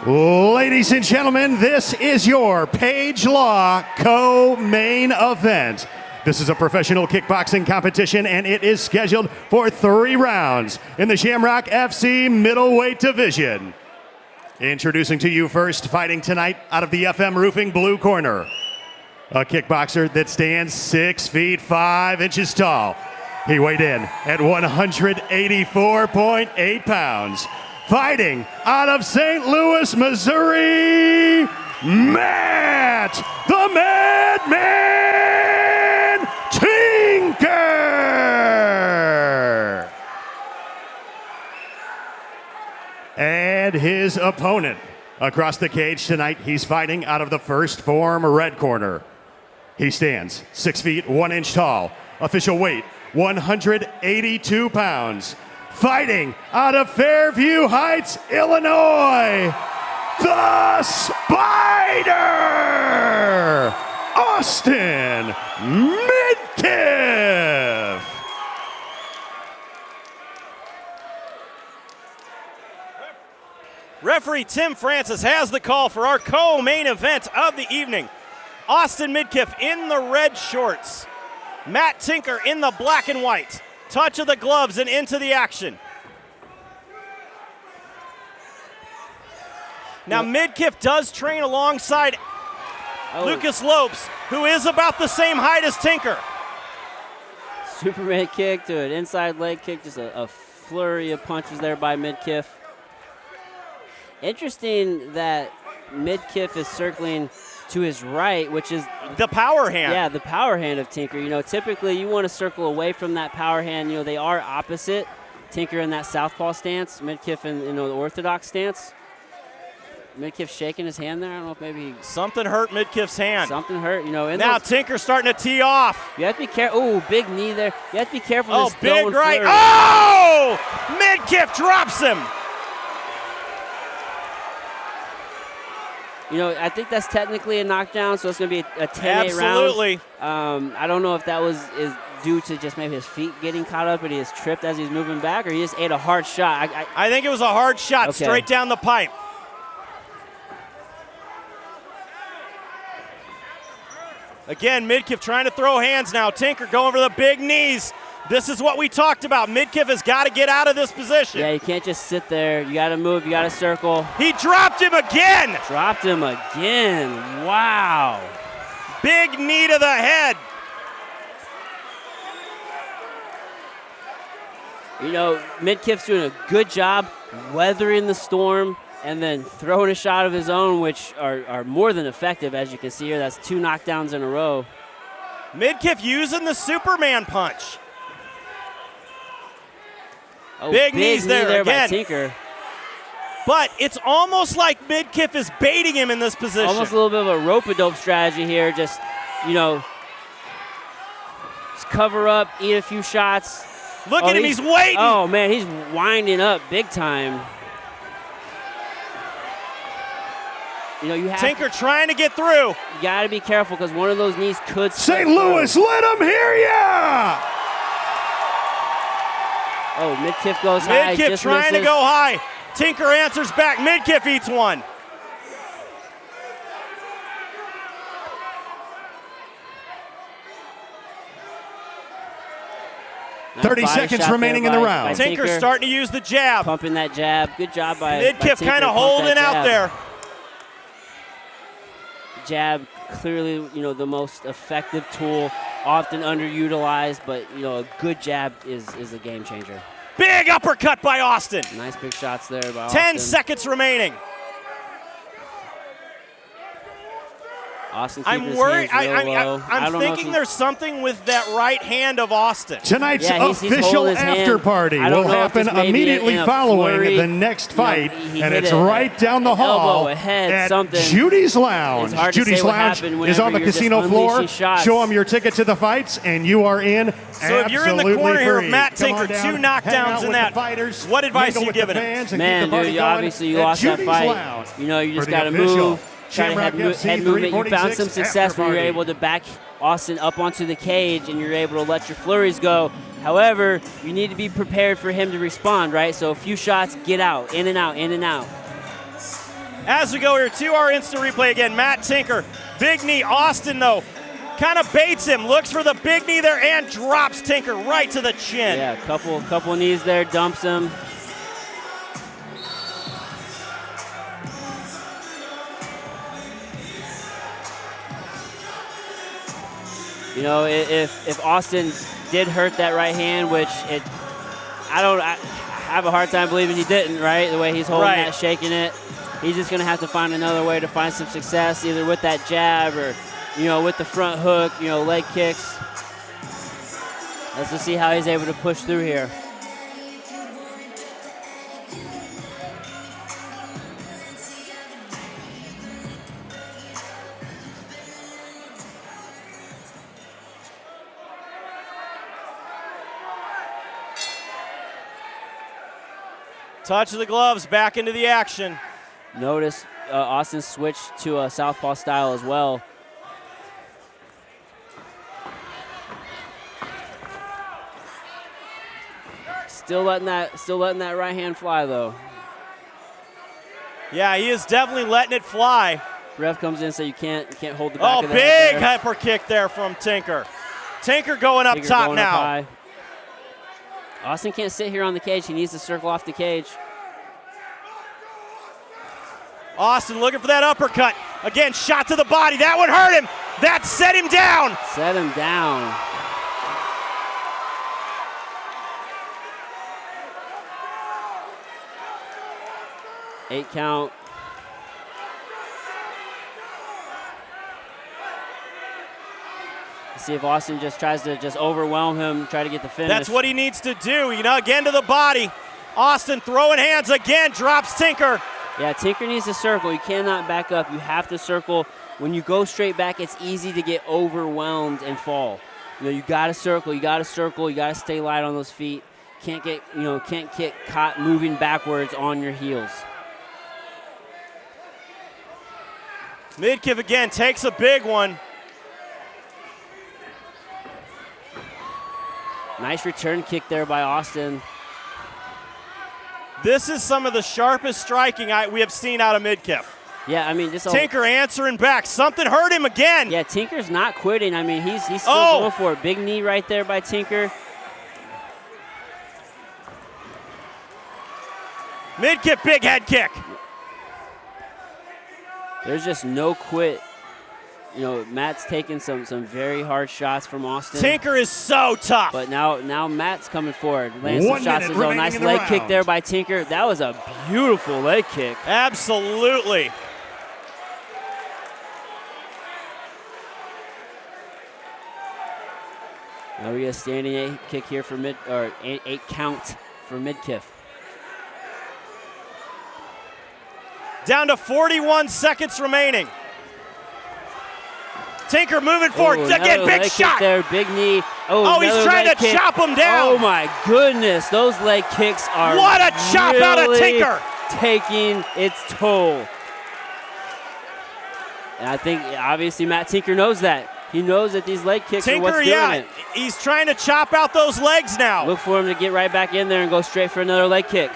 Ladies and gentlemen, this is your Page Law co-main event. This is a professional kickboxing competition, and it is scheduled for 3 rounds in the Shamrock FC middleweight division. Introducing to you first, fighting tonight out of the FM Roofing blue corner, a kickboxer that stands 6 feet 5 inches tall. He weighed in at 184.8 pounds. Fighting out of St. Louis, Missouri, Matt the Madman Tinker! And his opponent across the cage tonight, he's fighting out of the First Form red corner. He stands 6 feet 1 inch tall. Official weight 182 pounds. Fighting out of Fairview Heights, Illinois, the Spider, Auhston Midkiff. Referee Tim Francis has the call for our co-main event of the evening. Auhston Midkiff in the red shorts. Matt Tinker in the black and white. Touch of the gloves and into the action. Now Midkiff does train alongside Lucas Lopes, who is about the same height as Tinker. Superman kick to an inside leg kick, just a flurry of punches there by Midkiff. Interesting that Midkiff is circling to his right, which is the power hand. Yeah, the power hand of Tinker. You know, typically you want to circle away from that power hand. You know, they are opposite. Tinker in that southpaw stance, Midkiff in the orthodox stance. Midkiff shaking his hand there. I don't know if maybe something hurt Midkiff's hand. Something hurt. You know. Now Tinker's starting to tee off. You have to be careful. Oh, big knee there. You have to be careful. Oh, this big right. Flurry. Oh! Midkiff drops him. You know, I think that's technically a knockdown, so it's going to be a 10-8 round. Absolutely. I don't know if that is due to just maybe his feet getting caught up and he has tripped as he's moving back, or he just ate a hard shot. I think it was a hard shot straight down the pipe. Again, Midkiff trying to throw hands now. Tinker going for the big knees. This is what we talked about. Midkiff has got to get out of this position. Yeah, you can't just sit there. You got to move. You got to circle. He dropped him again. Dropped him again. Wow. Big knee to the head. You know, Midkiff's doing a good job weathering the storm and then throwing a shot of his own, which are more than effective, as you can see here. That's 2 knockdowns in a row. Midkiff using the Superman punch. Oh, big knees there again. By Tinker. But it's almost like Midkiff is baiting him in this position. Almost a little bit of a rope-a-dope strategy here. Just, you know, just cover up, eat a few shots. Look at him, he's waiting. Oh, man, he's winding up big time. You know, you have Tinker trying to get through. You got to be careful because one of those knees could St. Louis, let him hear ya! Oh, Midkiff goes high. Midkiff trying to go high. Tinker answers back. Midkiff eats one. Nice 30 seconds remaining in the round. Tinker's starting to use the jab. Pumping that jab. Good job by Midkiff kind of holding out there. Jab, clearly, you know, the most effective tool, often underutilized, but, you know, a good jab is a game changer. Big uppercut by Auhston. Nice big shots there by 10 Auhston. seconds remaining. Auhston I'm worried. I'm thinking there's something with that right hand of Auhston. Tonight's official after party will happen immediately following the next fight, and it's right down the hall at Judy's Lounge. Judy's Lounge is on the casino floor. Show them your ticket to the fights, and you are in. So if you're in the corner here of Matt Tinker, 2 knockdowns in that, what advice are you giving him? Man, dude, obviously you lost that fight. You know, you just got to move. Try to have head movement. You found some success when you were able to back Auhston up onto the cage and you're able to let your flurries go. However, you need to be prepared for him to respond, right? So a few shots, get out, in and out, in and out. As we go here to our instant replay again, Matt Tinker, big knee. Auhston, though, kind of baits him, looks for the big knee there, and drops Tinker right to the chin. Yeah, couple knees there, dumps him. You know, if Auhston did hurt that right hand, which I have a hard time believing he didn't, right? The way he's holding that, shaking it. He's just going to have to find another way to find some success, either with that jab or, you know, with the front hook, you know, leg kicks. Let's just see how he's able to push through here. Touch of the gloves, back into the action. Notice Auhston switched to a southpaw style as well. Still letting that right hand fly though. Yeah, he is definitely letting it fly. Ref comes in, so you can't hold the back of the head. Oh, big hyper kick there from Tinker. Tinker going up top going now. Up high. Auhston can't sit here on the cage. He needs to circle off the cage. Auhston looking for that uppercut. Again, shot to the body. That would hurt him. That set him down. Set him down. Eight count. See if Auhston just tries to overwhelm him, try to get the finish. That's what he needs to do, you know, again to the body. Auhston throwing hands again, drops Tinker. Yeah, Tinker needs to circle. You cannot back up. You have to circle. When you go straight back, it's easy to get overwhelmed and fall. You know, you got to circle. You got to circle. You got to stay light on those feet. Can't get caught moving backwards on your heels. Midkiff again takes a big one. Nice return kick there by Auhston. This is some of the sharpest striking we have seen out of Midkiff. Yeah, I mean, Tinker answering back. Something hurt him again. Yeah, Tinker's not quitting. I mean, he's still going for it. Big knee right there by Tinker. Midkiff, big head kick. There's just no quit. You know, Matt's taking some very hard shots from Auhston. Tinker is so tough. But now Matt's coming forward. Lands some shots as well. Nice leg kick there by Tinker. That was a beautiful leg kick. Absolutely. Now we get a standing eight kick here for eight count for Midkiff. Down to 41 seconds remaining. Tinker moving forward. Again, big shot. There, big knee. He's trying to chop him down. Oh, my goodness. Those leg kicks are what a chop really out of Tinker. Taking its toll. And I think, obviously, Matt Tinker knows that. He knows that these leg kicks are what's doing it. He's trying to chop out those legs now. Look for him to get right back in there and go straight for another leg kick.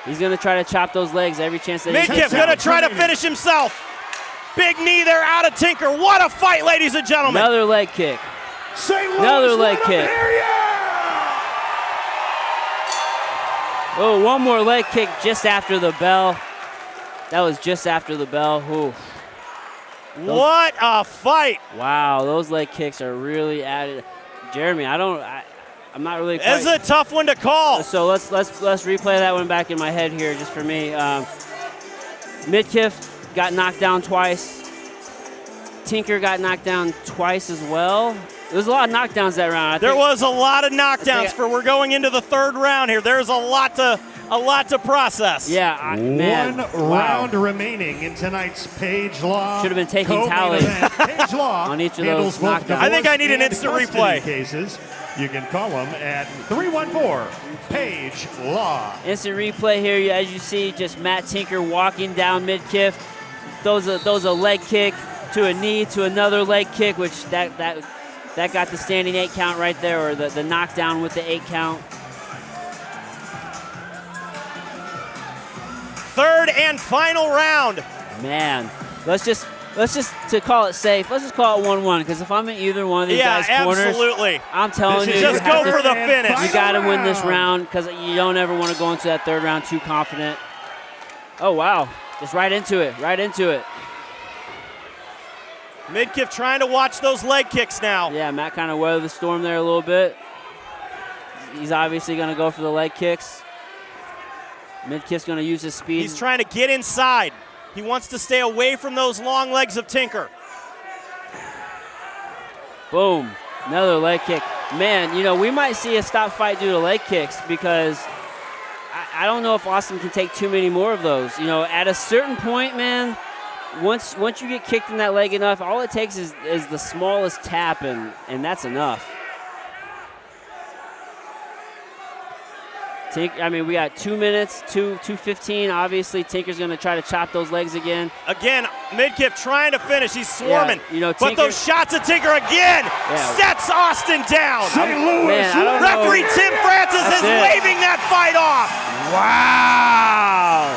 He's going to try to chop those legs every chance that he gets. Midkiff going to try to finish himself. Big knee there out of Tinker. What a fight, ladies and gentlemen. Another leg kick. Another leg kick. Oh, one more leg kick just after the bell. That was just after the bell. Ooh. What a fight. Wow, those leg kicks are really added. Jeremy, I'm not really quite. This is a tough one to call. So let's replay that one back in my head here just for me. Midkiff got knocked down twice. Tinker got knocked down twice as well. There was a lot of knockdowns that round. There was a lot of knockdowns we're going into the third round here. There's a lot to process. Yeah, man. One round remaining in tonight's Page Law. Should have been taking tally Page Law on each of those knockdowns. I think I need an instant replay. Cases. You can call them at 314 Page Law. Instant replay here, as you see, just Matt Tinker walking down Midkiff. Throws a leg kick to a knee to another leg kick, which that got the standing 8 count right there, or the knockdown with the 8 count. third and final round. Man, let's just to call it safe, let's just call it 1-1, because if I'm in either one of these guys' corners, absolutely. I'm telling you, Just go for the finish. You got to win this round, because you don't ever want to go into that third round too confident. Oh, wow. Just right into it, right into it. Midkiff trying to watch those leg kicks now. Yeah, Matt kind of weathered the storm there a little bit. He's obviously going to go for the leg kicks. Midkiff's going to use his speed. He's trying to get inside. He wants to stay away from those long legs of Tinker. Boom, another leg kick. Man, you know, we might see a stop fight due to leg kicks, because I don't know if Auhston can take too many more of those. You know, at a certain point, man, once you get kicked in that leg enough, all it takes is the smallest tap, and that's enough. I mean, we got 2 minutes, 2:15. Obviously, Tinker's going to try to chop those legs again. Again, Midkiff trying to finish. He's swarming. Yeah, you know, but those shots of Tinker again sets Auhston down. St. Louis. Man, I don't Referee know. Tim Francis is waving that fight off. Wow.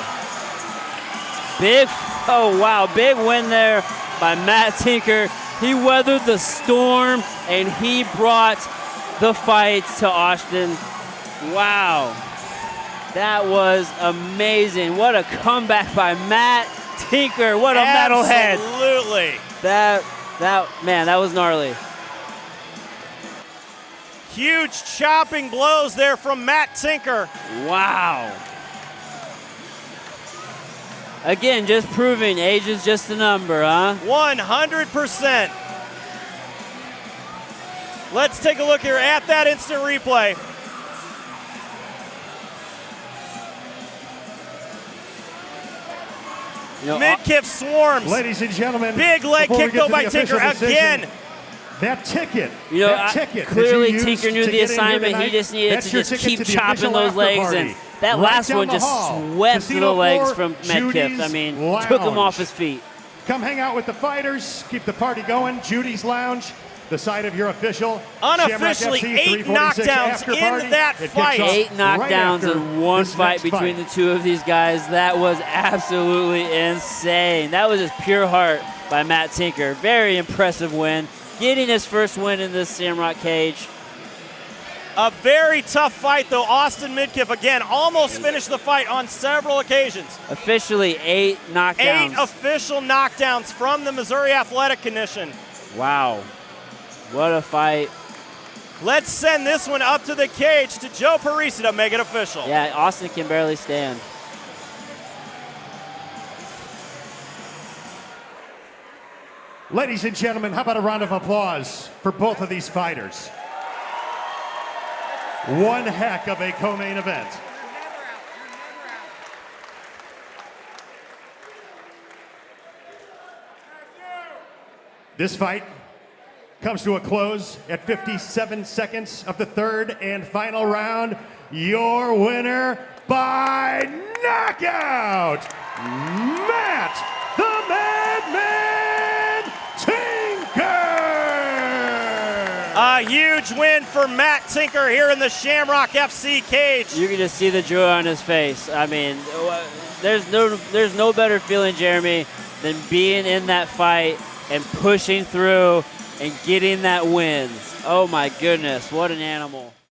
Big win there by Matt Tinker. He weathered the storm, and he brought the fight to Auhston. Wow. That was amazing. What a comeback by Matt Tinker. What a metalhead. Absolutely. Man, that was gnarly. Huge chopping blows there from Matt Tinker. Wow. Again, just proving age is just a number, huh? 100%. Let's take a look here at that instant replay. You know, Midkiff swarms. Ladies and gentlemen, big leg kick though by Tinker again. That ticket. You know, that ticket clearly Tinker knew the assignment. He just needed to just keep chopping those legs, and that last one just swept the legs from Midkiff. I mean, took him off his feet. Come hang out with the fighters. Keep the party going. Judy's Lounge, the site of your official unofficially Shamrock FC 8 knockdowns in that fight. 8 knockdowns in one fight between the two of these guys. That was absolutely insane. That was just pure heart by Matt Tinker. Very impressive win. Getting his first win in this Shamrock cage. A very tough fight, though. Auhston Midkiff, again, almost finished the fight on several occasions. Officially 8 knockdowns. 8 official knockdowns from the Missouri Athletic Commission. Wow. What a fight. Let's send this one up to the cage to Joe Parisi to make it official. Yeah, Auhston can barely stand. Ladies and gentlemen, how about a round of applause for both of these fighters? One heck of a co-main event. This fight comes to a close at 57 seconds of the third and final round. Your winner by knockout, Matt the Madman Tinker! A huge win for Matt Tinker here in the Shamrock FC cage. You can just see the joy on his face. I mean, there's no better feeling, Jeremy, than being in that fight and pushing through and getting that win. Oh my goodness, what an animal.